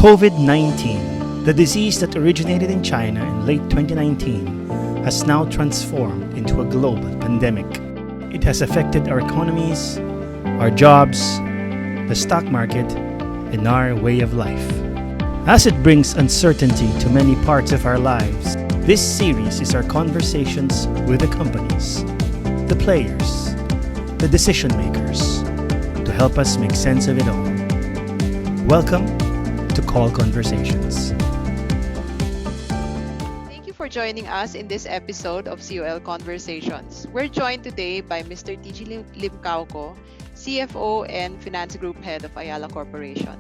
COVID-19, the disease that originated in China in late 2019, has now transformed into a global pandemic. It has affected our economies, our jobs, the stock market, and our way of life. As it brings uncertainty to many parts of our lives, this series is our conversations with the companies, the players, the decision makers, to help us make sense of it all. Welcome to COL Conversations. Thank you for joining us in this episode of COL Conversations. We're joined today by Mr. TG Limcaoco, CFO and Finance Group Head of Ayala Corporation.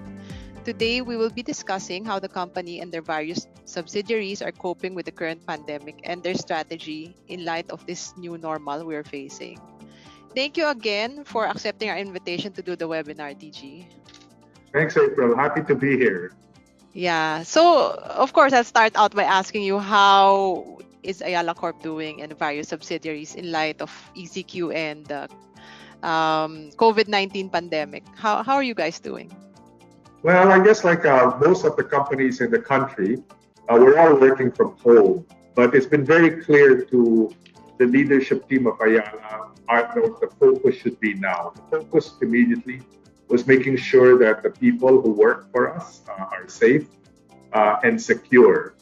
Today, we will be discussing how the company and their various subsidiaries are coping with the current pandemic and their strategy in light of this new normal we're facing. Thank you again for accepting our invitation to do the webinar, TG. Thanks, April. Happy to be here. Yeah. So, of course, I'll start out by asking you, how is Ayala Corp doing and various subsidiaries in light of ECQ and the COVID-19 pandemic? How are you guys doing? Well, I guess like most of the companies in the country, we're all working from home. But it's been very clear to the leadership team of Ayala what the focus should be now. The focus immediately was making sure that the people who work for us are safe and secure.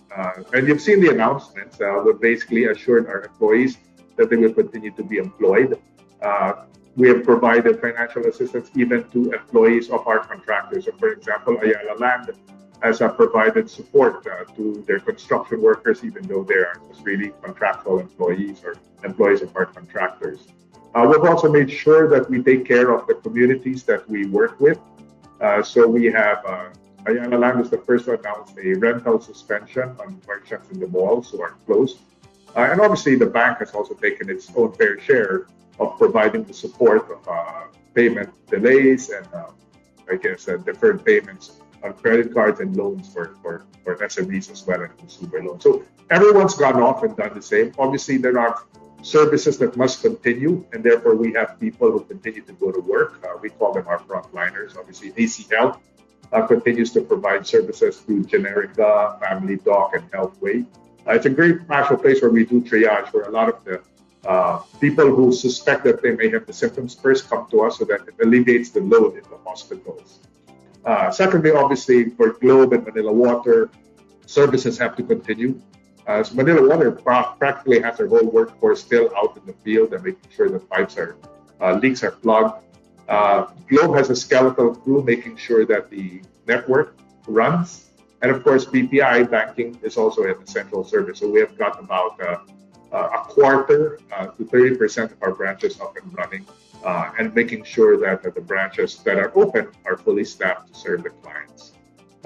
And you've seen the announcements. We basically assured our employees that they will continue to be employed. We have provided financial assistance even to employees of our contractors. So, for example, Ayala Land has provided support to their construction workers, even though they are just really contractual employees or employees of our contractors. We've also made sure that we take care of the communities that we work with. So we have Ayala Land was the first to announce a rental suspension on merchants in the malls who are closed. And obviously, the bank has also taken its own fair share of providing the support of payment delays and, deferred payments on credit cards and loans for SMEs as well and consumer loans. So everyone's gone off and done the same. Obviously, there are services that must continue, and therefore we have people who continue to go to work. We call them our frontliners. Obviously, AC Health continues to provide services through Generica, Family Doc, and Healthway. It's a great national place where we do triage, where a lot of the people who suspect that they may have the symptoms first come to us so that it alleviates the load in the hospitals. Secondly, obviously, for Globe and Manila Water, services have to continue. So Manila Water practically has their whole workforce still out in the field and making sure the leaks are plugged. Globe has a skeletal crew making sure that the network runs. And of course, BPI banking is also an essential service. So we have got about a quarter to 30% of our branches up and running and making sure that the branches that are open are fully staffed to serve the clients.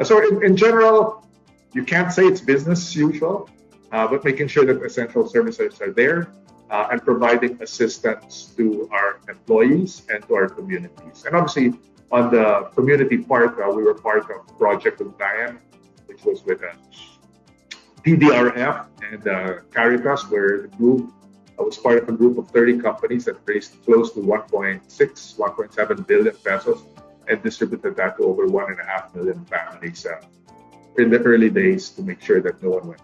So in general, you can't say it's business as usual. But making sure that essential services are there and providing assistance to our employees and to our communities. And obviously, on the community part, we were part of Project Ugnayan, which was with PDRF and Caritas, where the group was part of a group of 30 companies that raised close to 1.7 billion pesos and distributed that to over 1.5 million families in the early days to make sure that no one went.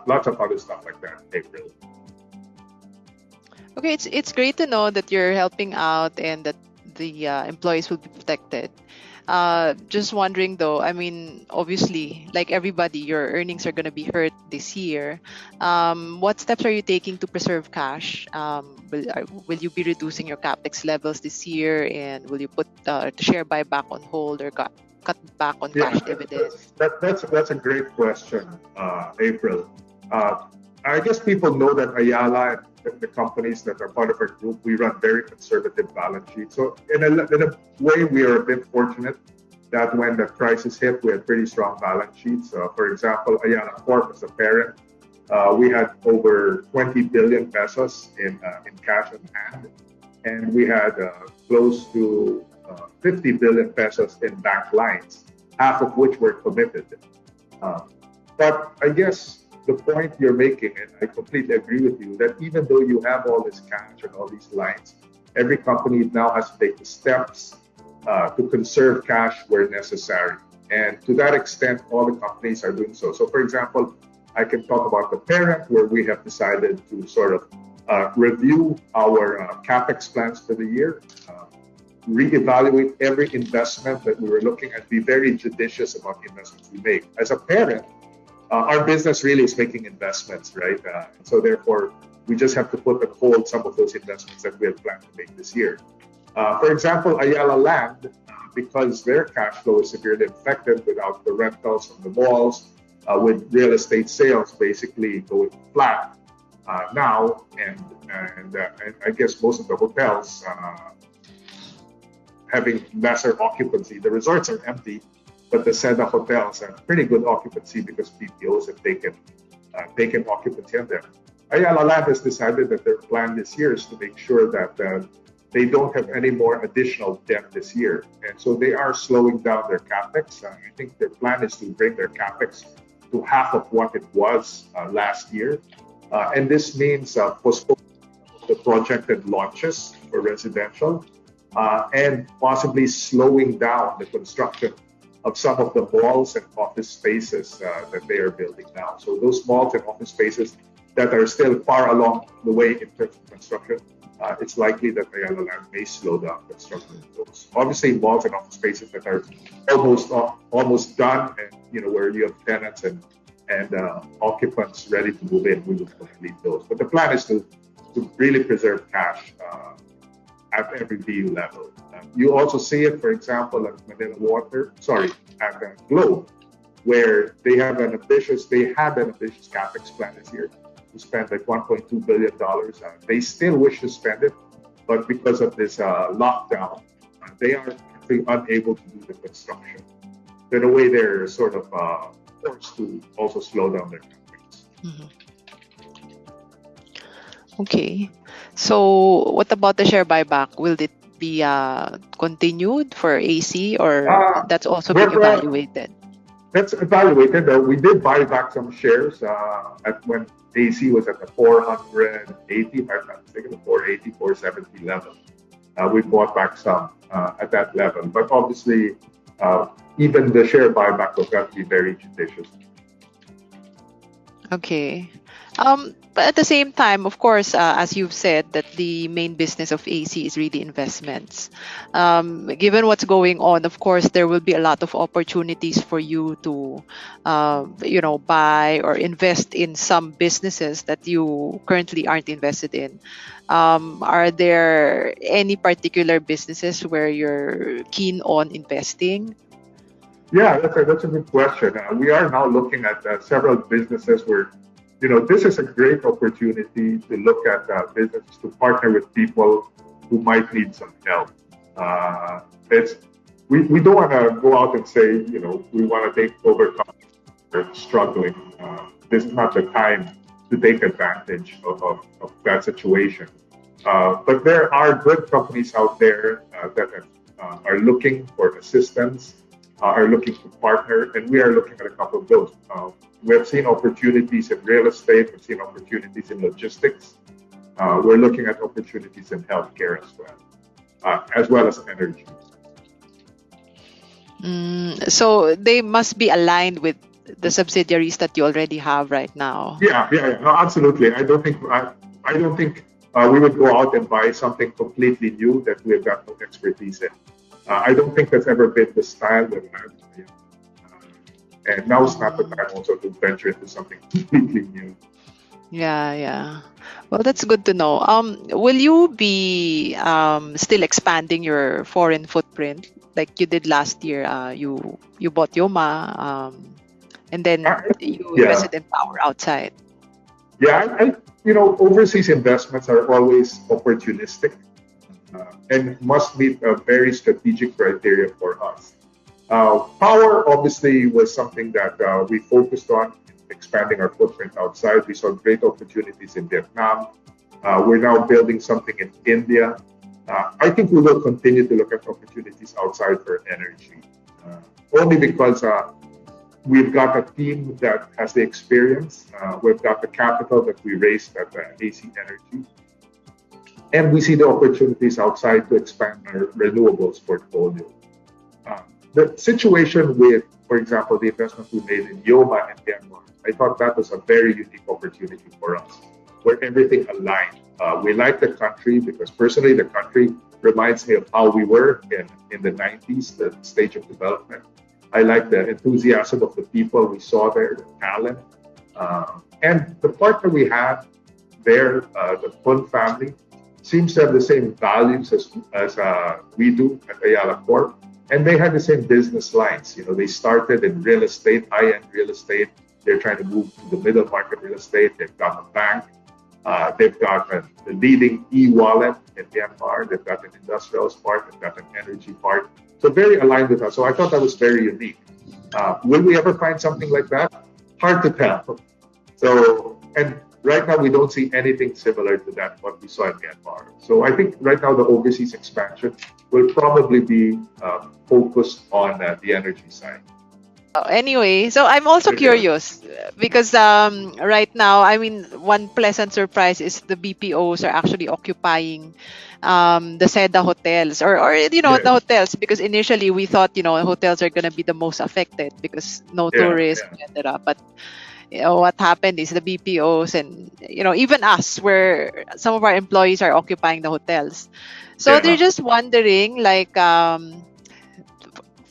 Lots of other stuff like that, April. Okay, it's great to know that you're helping out and that the employees will be protected. Just wondering though, I mean, obviously, like everybody, your earnings are going to be hurt this year. What steps are you taking to preserve cash? Will you be reducing your capex levels this year, and will you put the share buyback on hold or cut back on cash dividends? That's a great question, April. I guess people know that Ayala and the companies that are part of our group, we run very conservative balance sheets. So in a way, we are a bit fortunate that when the crisis hit, we had pretty strong balance sheets. For example, Ayala Corp as a parent, we had over 20 billion pesos in cash on hand, and we had close to 50 billion pesos in bank lines, half of which were committed. But I guess the point you're making, and I completely agree with you, that even though you have all this cash and all these lines, every company now has to take the steps to conserve cash where necessary. And to that extent, all the companies are doing so. So for example, I can talk about the parent, where we have decided to sort of review our CapEx plans for the year, reevaluate every investment that we were looking at, be very judicious about the investments we make. As a parent, our business really is making investments, right? So therefore, we just have to put on hold some of those investments that we had planned to make this year. For example, Ayala Land, because their cash flow is severely affected without the rentals from the malls, with real estate sales basically going flat now, and I guess most of the hotels having lesser occupancy. The resorts are empty, but the Seda hotels have pretty good occupancy because PPOs have taken occupancy on them. Ayala Land has decided that their plan this year is to make sure that they don't have any more additional debt this year. And so they are slowing down their CapEx. I think their plan is to bring their CapEx to half of what it was last year. And this means postponing the projected launches for residential, and possibly slowing down the construction of some of the malls and office spaces that they are building now. So those malls and office spaces that are still far along the way in terms of construction, it's likely that Ayala Land may slow down construction of those. Obviously, malls and office spaces that are almost done, and where you have tenants and occupants ready to move in, we will complete those. But the plan is to really preserve cash at every BU level. You also see it, for example, at Manila Water, at Globe, where they had an ambitious CapEx plan this year to spend like $1.2 billion. They still wish to spend it, but because of this lockdown, they are actually unable to do the construction. In a way, they're sort of forced to also slow down their CapEx. Mm-hmm. Okay. So what about the share buyback? Will it be continued for AC, or that's also being evaluated? That's evaluated. We did buy back some shares when AC was at the 480, if I'm not mistaken, the 480, 470 level. We bought back some at that level. But obviously, even the share buyback will have to be very judicious. Okay. But at the same time, of course, as you've said, that the main business of AC is really investments. Given what's going on, of course, there will be a lot of opportunities for you to, buy or invest in some businesses that you currently aren't invested in. Are there any particular businesses where you're keen on investing? Yeah, that's a good question. We are now looking at several businesses where, this is a great opportunity to look at businesses, to partner with people who might need some help. We don't want to go out and say, we want to take over companies that are struggling. This is not the time to take advantage of that situation. But there are good companies out there that are looking for assistance, are looking to partner, and we are looking at a couple of those. We have seen opportunities in real estate, we've seen opportunities in logistics. We're looking at opportunities in healthcare as well as energy. So they must be aligned with the subsidiaries that you already have right now. Yeah. No, absolutely. I don't think we would go out and buy something completely new that we have got no expertise in. I don't think that's ever been the style that I have. And now is not the time also to venture into something completely new. Yeah. Well, that's good to know. Will you be still expanding your foreign footprint like you did last year? You bought Yoma, and then you invested in power outside. Yeah, overseas investments are always opportunistic and must meet a very strategic criteria for us. Power obviously was something that we focused on, expanding our footprint outside. We saw great opportunities in Vietnam. We're now building something in India. I think we will continue to look at opportunities outside for energy, only because we've got a team that has the experience. We've got the capital that we raised at AC Energy. And we see the opportunities outside to expand our renewables portfolio. The situation with for example, the investment we made in Yoma and Myanmar, I thought that was a very unique opportunity for us, where everything aligned. We like the country because personally, the country reminds me of how we were in the 90s, the stage of development. I like the enthusiasm of the people we saw there, the talent. And the partner we had there, the Pun family, seems to have the same values as we do at Ayala Corp. And they had the same business lines. You know, they started in real estate, high-end real estate. They're trying to move to the middle market real estate. They've got a bank. They've got the leading e-wallet in Myanmar. They've got an industrials part. They've got an energy part. So very aligned with us. So I thought that was very unique. Will we ever find something like that? Hard to tell. So, and right now we don't see anything similar to that, what we saw in Myanmar. So I think right now the overseas expansion will probably be focused on the energy side. Anyway, so I'm also curious because right now, I mean, one pleasant surprise is the BPOs are actually occupying the SEDA hotels or you know, the hotels, because initially we thought, you know, hotels are going to be the most affected because no tourists, etc. But you know, what happened is the BPOs and, you know, even us, where some of our employees are occupying the hotels. So they're just wondering, like,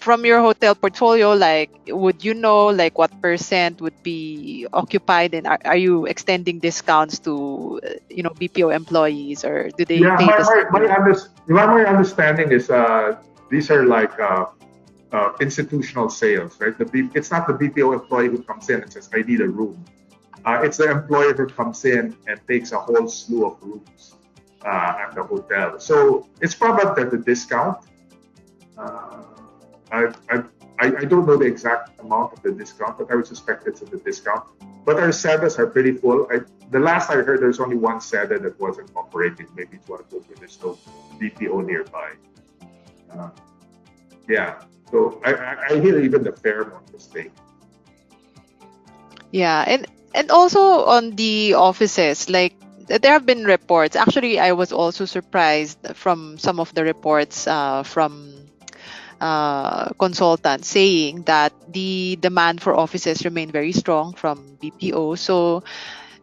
from your hotel portfolio, like, would you know, like, what percent would be occupied, and are you extending discounts to, you know, BPO employees, or do they? Yeah, my understanding is these are like institutional sales, right? It's not the BPO employee who comes in and says, "I need a room." It's the employer who comes in and takes a whole slew of rooms at the hotel. So it's probably at the discount. I don't know the exact amount of the discount, but I would suspect it's at the discount. But our SEDAs are pretty full. The last I heard, there's only one SEDA that wasn't operating. Maybe it's one of those where there's no BPO nearby. So I hear even the Fairmont mistake. Yeah, and also on the offices, like, there have been reports. Actually, I was also surprised from some of the reports from consultants saying that the demand for offices remain very strong from BPO. So,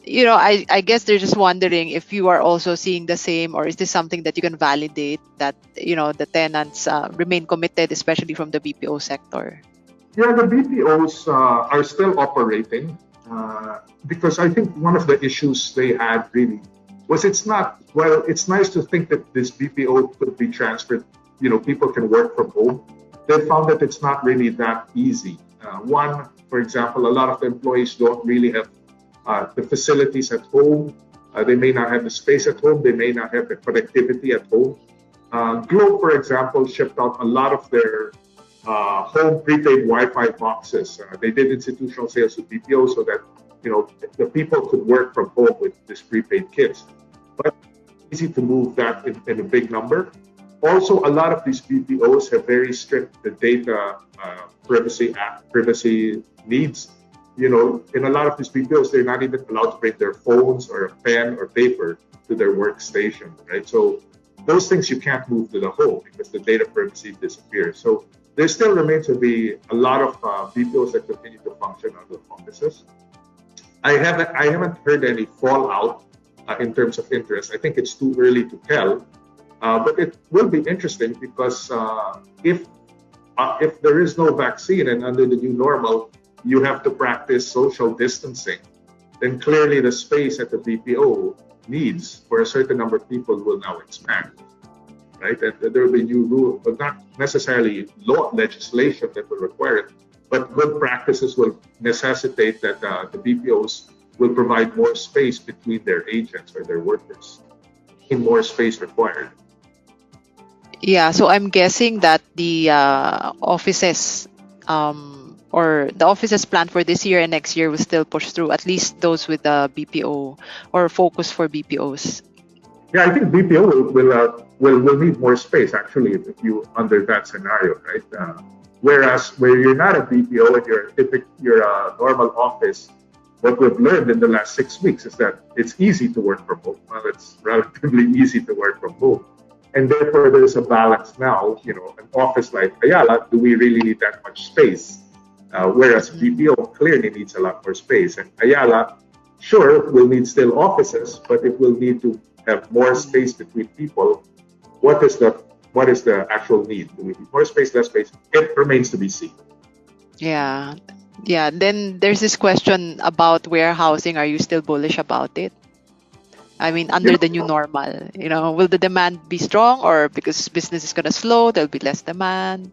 you know, I guess they're just wondering if you are also seeing the same, or is this something that you can validate that, you know, the tenants remain committed, especially from the BPO sector? Yeah, the BPOs are still operating because I think one of the issues they had really was it's nice to think that this BPO could be transferred. You know, people can work from home. They found that it's not really that easy. One, for example, a lot of the employees don't really have the facilities at home. They may not have the space at home. They may not have the connectivity at home. Globe, for example, shipped out a lot of their home prepaid Wi-Fi boxes. They did institutional sales to BPO so that, you know, the people could work from home with this prepaid kits. But it's easy to move that in a big number. Also, a lot of these BPOs have very strict data privacy needs. You know, in a lot of these BPOs, they're not even allowed to bring their phones or a pen or paper to their workstation, right? So those things you can't move to the home because the data privacy disappears. So there still remains to be a lot of BPOs that continue to function out of offices. I haven't heard any fallout in terms of interest. I think it's too early to tell. But it will be interesting because if there is no vaccine and under the new normal, you have to practice social distancing, then clearly the space at the BPO needs for a certain number of people will now expand, right? And there will be new rules, but not necessarily legislation that will require it, but good practices will necessitate that the BPOs will provide more space between their agents or their workers, in more space required. Yeah, so I'm guessing that the offices or the offices planned for this year and next year will still push through, at least those with the BPO or focus for BPOs. Yeah, I think BPO will need more space actually if you under that scenario, right? Whereas where you're not a BPO and you're a normal office, what we've learned in the last 6 weeks is that it's easy to work from home. Well, it's relatively easy to work from home. And therefore, there's a balance now. You know, an office like Ayala, do we really need that much space? Whereas BPO clearly needs a lot more space. And Ayala, sure, will need still offices, but it will need to have more space between people. What is the actual need? Do we need more space, less space? It remains to be seen. Yeah. Yeah. Then there's this question about warehousing. Are you still bullish about it? I mean, under the new normal, will the demand be strong, or because business is going to slow, there'll be less demand?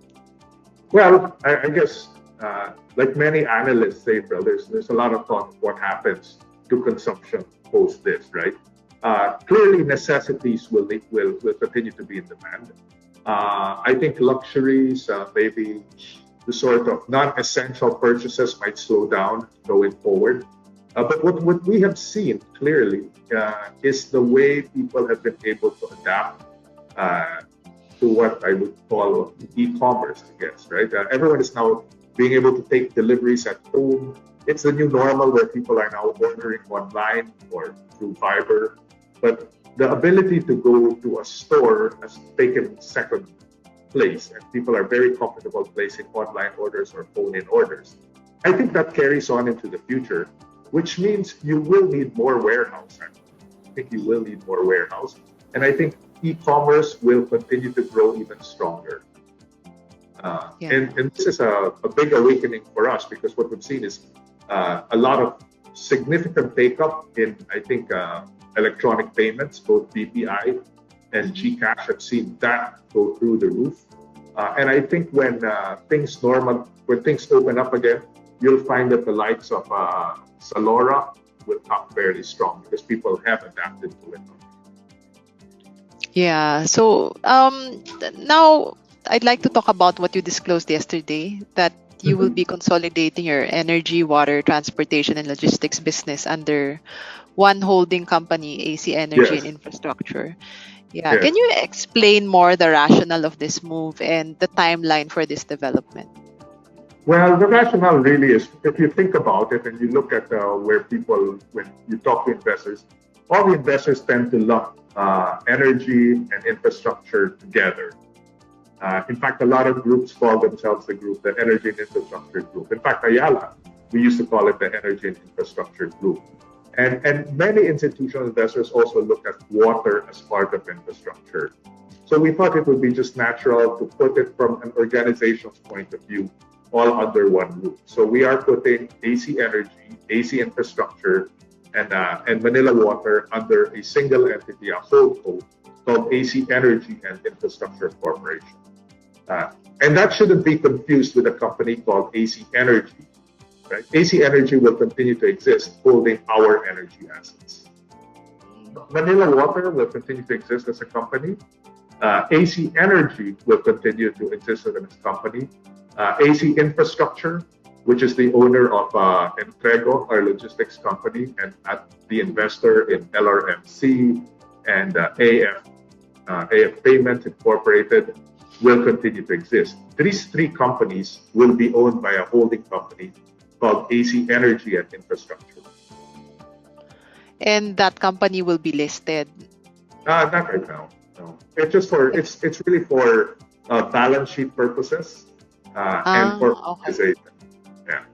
Well, I guess like many analysts say, there's a lot of thought of what happens to consumption post this, right? Clearly, necessities will continue to be in demand. I think luxuries, maybe the sort of non-essential purchases might slow down going forward. But what we have seen clearly is the way people have been able to adapt to what I would call e-commerce, I guess, right? Everyone is now being able to take deliveries at home. It's the new normal where people are now ordering online or through Viber. But the ability to go to a store has taken second place, and people are very comfortable placing online orders or phone-in orders. I think that carries on into the future, which means you will need more warehouse. I think you will need more warehouse. And I think e-commerce will continue to grow even stronger. And this is a big awakening for us, because what we've seen is a lot of significant take-up in, I think, electronic payments, both BPI and GCash. Have seen that go through the roof. And I think when things open up again, you'll find that the likes of Salora will come fairly strong, because people have adapted to it. Yeah. So now I'd like to talk about what you disclosed yesterday, that you will be consolidating your energy, water, transportation, and logistics business under one holding company, AC Energy and Infrastructure. Yeah. Yes. Can you explain more the rationale of this move and the timeline for this development? Well, the rationale really is, if you think about it and you look at where people, when you talk to investors, all the investors tend to lump energy and infrastructure together. In fact, a lot of groups call themselves the Energy and Infrastructure Group. In fact, Ayala, we used to call it the Energy and Infrastructure Group. And many institutional investors also look at water as part of infrastructure. So we thought it would be just natural to put it from an organization's point of view, all under one roof. So we are putting AC Energy, AC Infrastructure, and Manila Water under a single entity, a holdco, called AC Energy and Infrastructure Corporation. And that shouldn't be confused with a company called AC Energy. Right? AC Energy will continue to exist, holding our energy assets. Manila Water will continue to exist as a company. AC Energy will continue to exist as a company. AC Infrastructure, which is the owner of Entrego, our logistics company, and the investor in LRMC and AF Payments Incorporated, will continue to exist. These three companies will be owned by a holding company called AC Energy and Infrastructure. And that company will be listed? Not right now. No. It's really for balance sheet purposes and for organization. Yeah.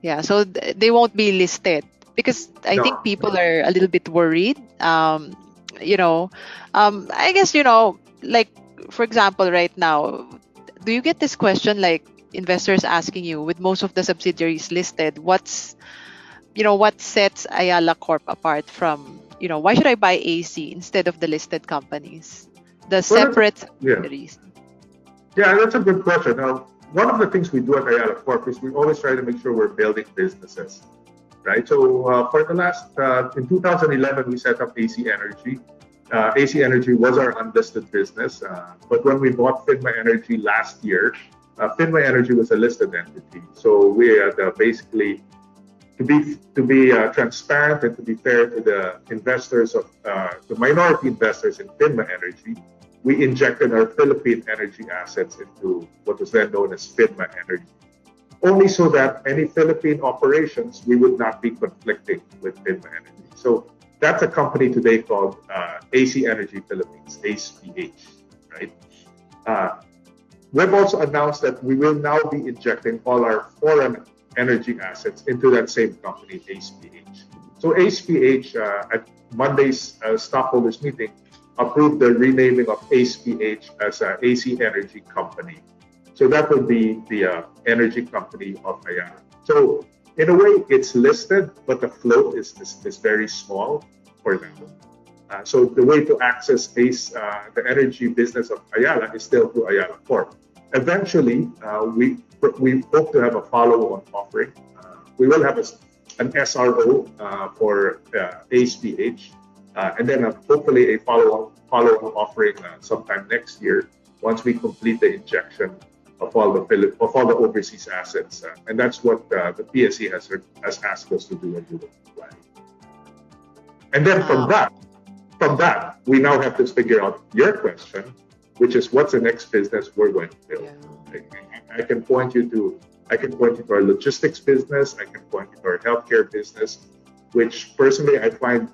Yeah. So they won't be listed, because I think people are a little bit worried. I guess like, for example, right now, do you get this question, like investors asking you, with most of the subsidiaries listed, what sets Ayala Corp apart from, why should I buy AC instead of the listed companies, the separate subsidiaries? Yeah, that's a good question. Now, one of the things we do at Ayala Corp is we always try to make sure we're building businesses, right? So for the last, in 2011, we set up AC Energy. AC Energy was our unlisted business, but when we bought Finma Energy last year, Finma Energy was a listed entity. So we had basically, to be transparent and to be fair to the investors of the minority investors in Finma Energy, we injected our Philippine energy assets into what was then known as Finma Energy, only so that any Philippine operations, we would not be conflicting with Finma Energy. So that's a company today called AC Energy Philippines, ACPH, right? we've also announced that we will now be injecting all our foreign energy assets into that same company, ACPH. So ACPH at Monday's stockholders meeting approved the renaming of ACPH as an AC Energy Company. So that would be the energy company of Ayala. So in a way, it's listed, but the float is very small for them. So the way to access the energy business of Ayala is still through Ayala Corp. Eventually, we hope to have a follow-on offering. We will have an SRO for ACPH, and then hopefully a follow-on offering sometime next year once we complete the injection of all the overseas assets, and that's what the PSE has asked us to do and we will apply. And then from that, we now have to figure out your question, which is what's the next business we're going to build. Yeah. I can point you to our logistics business. I can point you to our healthcare business, which personally I find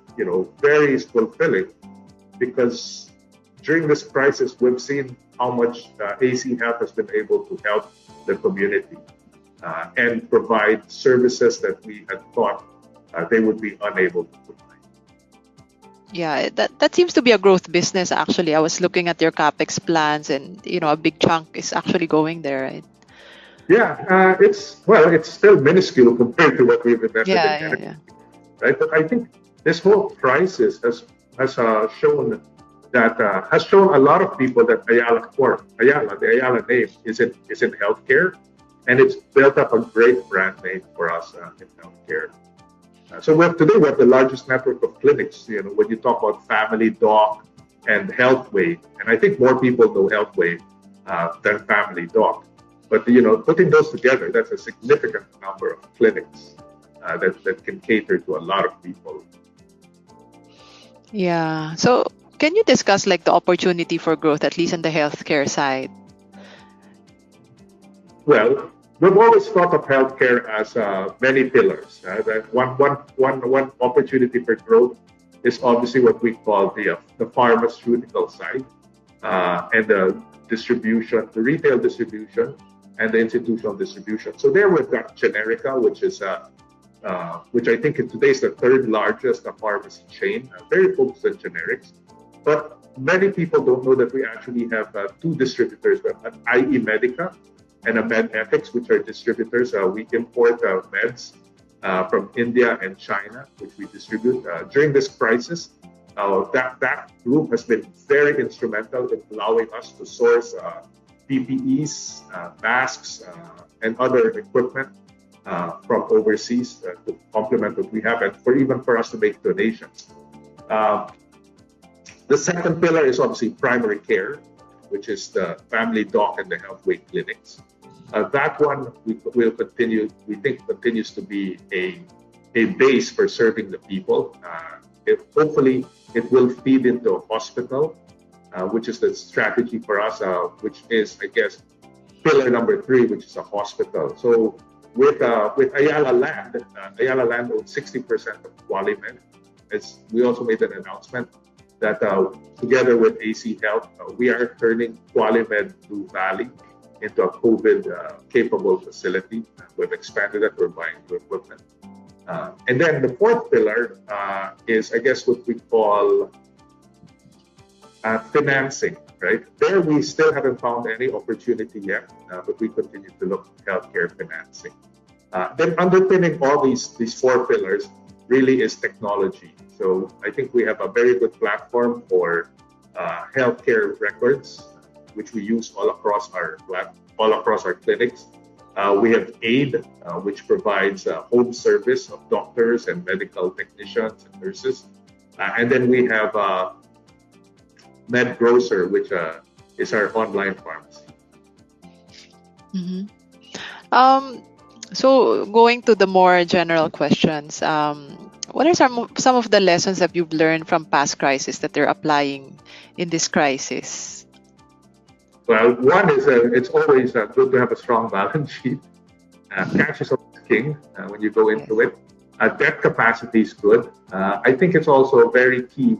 very fulfilling, because during this crisis we've seen how much AC Health has been able to help the community and provide services that we had thought they would be unable to provide. Yeah, that seems to be a growth business. Actually, I was looking at your capex plans, and a big chunk is actually going there, right? Yeah, it's still minuscule compared to what we've invested in energy, right? But I think this whole crisis has shown a lot of people that Ayala, the Ayala name, is in healthcare, and it's built up a great brand name for us in healthcare. So today we have the largest network of clinics. When you talk about Family Doc and Healthway, and I think more people know Healthway than Family Doc. But putting those together, that's a significant number of clinics that can cater to a lot of people. Yeah. So can you discuss the opportunity for growth, at least on the healthcare side? Well, we've always thought of healthcare as many pillars. That one opportunity for growth is obviously what we call the pharmaceutical side and the distribution, the retail distribution, and the institutional distribution. So there we've got Generica, which I think today is the third largest pharmacy chain, very focused on generics. But many people don't know that we actually have two distributors, an IE Medica and a MedEthics, which are distributors. We import meds from India and China, which we distribute. During this crisis, that group has been very instrumental in allowing us to source PPEs, masks, and other equipment from overseas to complement what we have, and even for us to make donations. The second pillar is obviously primary care, which is the Family Doc and the Healthway clinics. That one will continue. We think continues to be a base for serving the people. Hopefully, it will feed into a hospital, which is the strategy for us, which is, I guess, pillar number 3, which is a hospital. So with Ayala Land, Ayala Land owns 60% of QualiMed. We also made an announcement that together with AC Health, we are turning QualiMed Blue Valley into a COVID-capable facility. We've expanded it. We're buying new equipment. And then the fourth pillar is, I guess, what we call financing, right? There we still haven't found any opportunity yet, but we continue to look at healthcare financing. Then underpinning all these 4 pillars really is technology. So I think we have a very good platform for healthcare records, which we use all across our clinics. We have AID, which provides home service of doctors and medical technicians and nurses. And then we have MedGrocer, which is our online pharmacy. Mm-hmm. So going to the more general questions, what are some of the lessons that you've learned from past crises that they're applying in this crisis? Well, one is it's always good to have a strong balance sheet. Cash is always king when you go into it. Debt capacity is good. I think it's also very key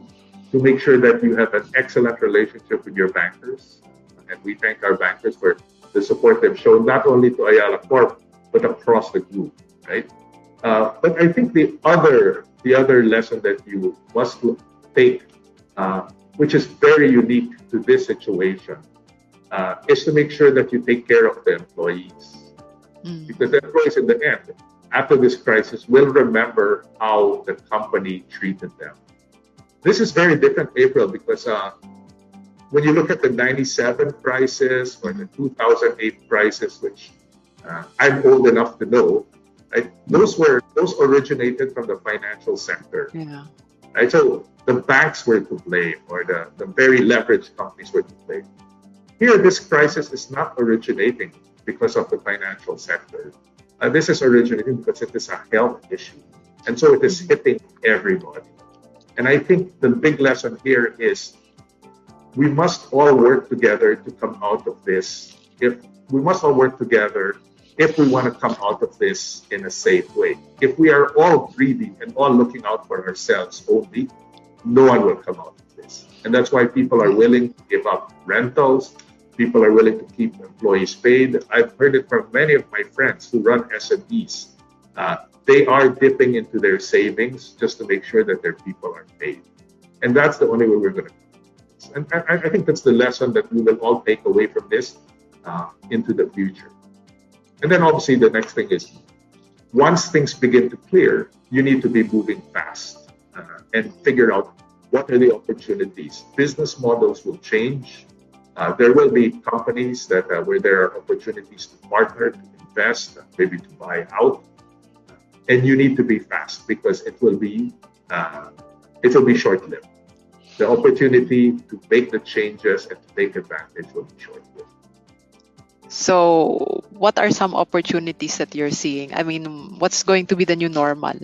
to make sure that you have an excellent relationship with your bankers. and we thank our bankers for the support they've shown, not only to Ayala Corp, but across the group, right? But I think the other lesson that you must take, which is very unique to this situation, is to make sure that you take care of the employees. Because the employees in the end, after this crisis, will remember how the company treated them. This is very different, April, because when you look at the 97 crisis or the 2008 crisis, which I'm old enough to know, right, those originated from the financial sector. Yeah. Right? So the banks were to blame, or the very leveraged companies were to blame. Here, this crisis is not originating because of the financial sector. This is originating because it is a health issue. And so it is hitting everybody. And I think the big lesson here is we must all work together to come out of this. We must all work together if we want to come out of this in a safe way. If we are all greedy and all looking out for ourselves only, no one will come out of this. And that's why people are willing to give up rentals. People are willing to keep employees paid. I've heard it from many of my friends who run SMEs. They are dipping into their savings just to make sure that their people are paid. And that's the only way we're going to do this. And I think that's the lesson that we will all take away from this into the future. And then obviously the next thing is, once things begin to clear, you need to be moving fast and figure out what are the opportunities. Business models will change. There will be companies that where there are opportunities to partner, to invest, maybe to buy out, and you need to be fast because it will be short-lived. The opportunity to make the changes and to take advantage will be short-lived. So, what are some opportunities that you're seeing? I mean, what's going to be the new normal?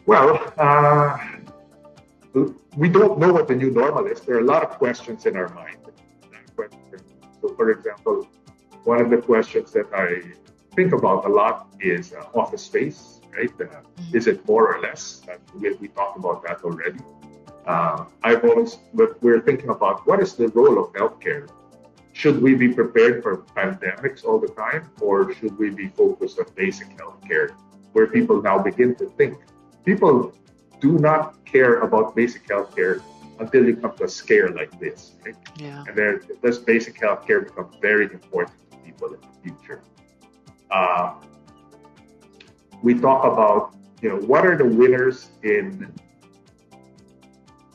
Well, we don't know what the new normal is. There are a lot of questions in our mind. So, for example, one of the questions that I think about a lot is office space, right? Is it more or less? We talked about that already. We're thinking about what is the role of healthcare. Should we be prepared for pandemics all the time, or should we be focused on basic healthcare, where people now begin to think? People do not care about basic healthcare until you come to a scare like this, right? Yeah. And then this basic healthcare becomes very important to people in the future. We talk about, what are the winners in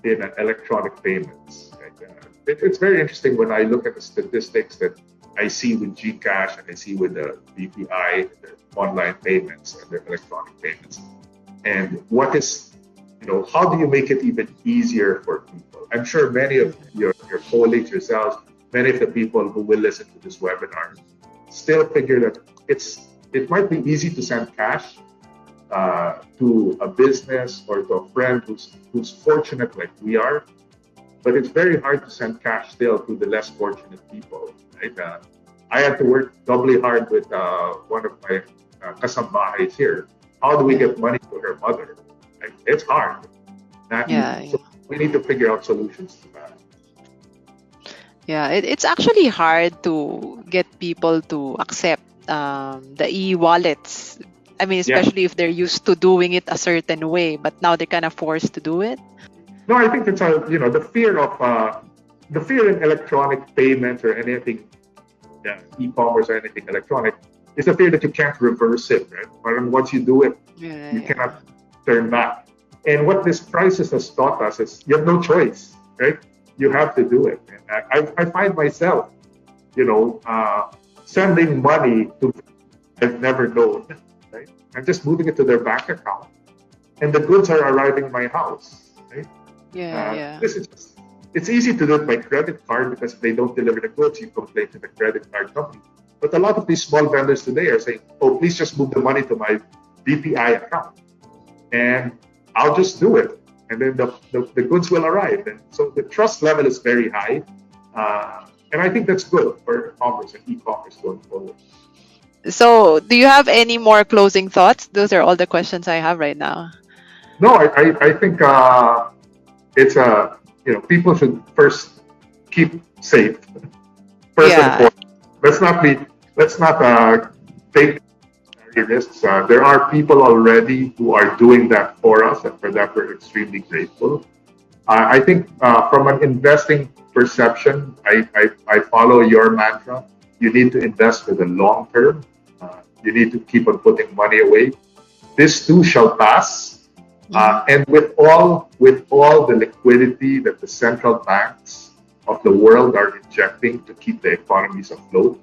electronic payments? It's very interesting when I look at the statistics that I see with GCash and I see with the BPI, the online payments and the electronic payments. And what is, how do you make it even easier for people? I'm sure many of your colleagues, yourselves, many of the people who will listen to this webinar still figure that it might be easy to send cash to a business or to a friend who's fortunate like we are, but it's very hard to send cash still to the less fortunate people. Right? I had to work doubly hard with one of my kasambahays here. How do we get money to her mother? Like, it's hard. So we need to figure out solutions to that. Yeah, it's actually hard to get people to accept the e-wallets. I mean, especially if they're used to doing it a certain way, but now they're kind of forced to do it. No, I think it's the fear in electronic payments or anything, e-commerce or anything electronic, is the fear that you can't reverse it, right? But once you do it, you cannot turn back. And what this crisis has taught us is you have no choice, right? You have to do it. And I find myself, sending money to I've never known, right? I'm just moving it to their bank account, and the goods are arriving in my house, right? It's easy to do it by credit card because if they don't deliver the goods, you complain to the credit card company. But a lot of these small vendors today are saying, "Oh, please just move the money to my BPI account, and I'll just do it, and then the goods will arrive." And so the trust level is very high, and I think that's good for commerce and e-commerce going forward. So, do you have any more closing thoughts? Those are all the questions I have right now. No, I think it's people should first keep safe first and Yeah. foremost. Let's not take risks. There are people already who are doing that for us, and for that we're extremely grateful. I think from an investing perception, I follow your mantra. You need to invest for the long term. You need to keep on putting money away. This too shall pass. Mhm. And with all the liquidity that the central banks of the world are injecting to keep the economies afloat,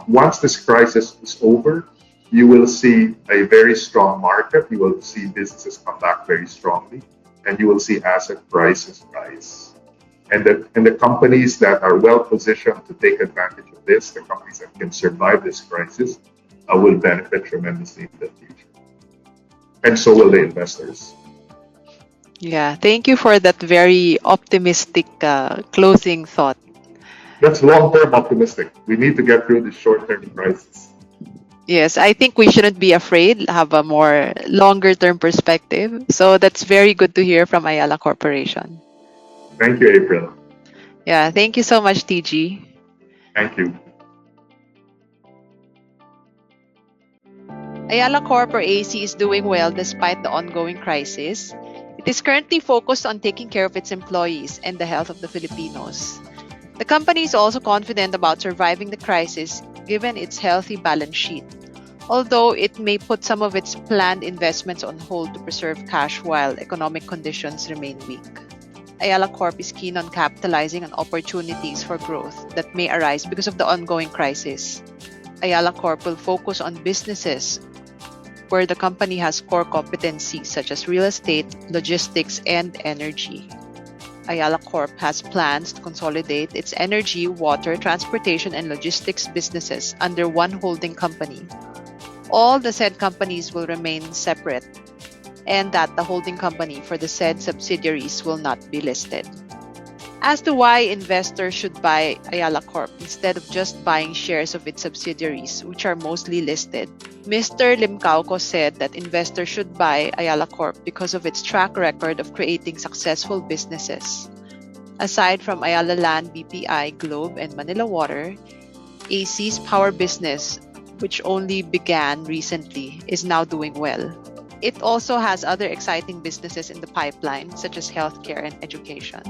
once this crisis is over, you will see a very strong market. You will see businesses come back very strongly, and you will see asset prices rise. And the companies that are well positioned to take advantage of this, the companies that can survive this crisis, will benefit tremendously in the future. And so will the investors. Yeah. Thank you for that very optimistic closing thought. That's long-term optimistic. We need to get through this short-term crisis. Yes, I think we shouldn't be afraid, have a more longer term perspective. So that's very good to hear from Ayala Corporation. Thank you, April. Yeah, thank you so much, TG. Thank you. Ayala Corp or AC is doing well despite the ongoing crisis. It is currently focused on taking care of its employees and the health of the Filipinos. The company is also confident about surviving the crisis given its healthy balance sheet, although it may put some of its planned investments on hold to preserve cash while economic conditions remain weak. Ayala Corp is keen on capitalizing on opportunities for growth that may arise because of the ongoing crisis. Ayala Corp will focus on businesses where the company has core competencies such as real estate, logistics, and energy. Ayala Corp has plans to consolidate its energy, water, transportation, and logistics businesses under one holding company. All the said companies will remain separate, and that the holding company for the said subsidiaries will not be listed. As to why investors should buy Ayala Corp instead of just buying shares of its subsidiaries, which are mostly listed, Mr. Limcaoco said that investors should buy Ayala Corp because of its track record of creating successful businesses. Aside from Ayala Land, BPI, Globe, and Manila Water, AC's power business, which only began recently, is now doing well. It also has other exciting businesses in the pipeline, such as healthcare and education.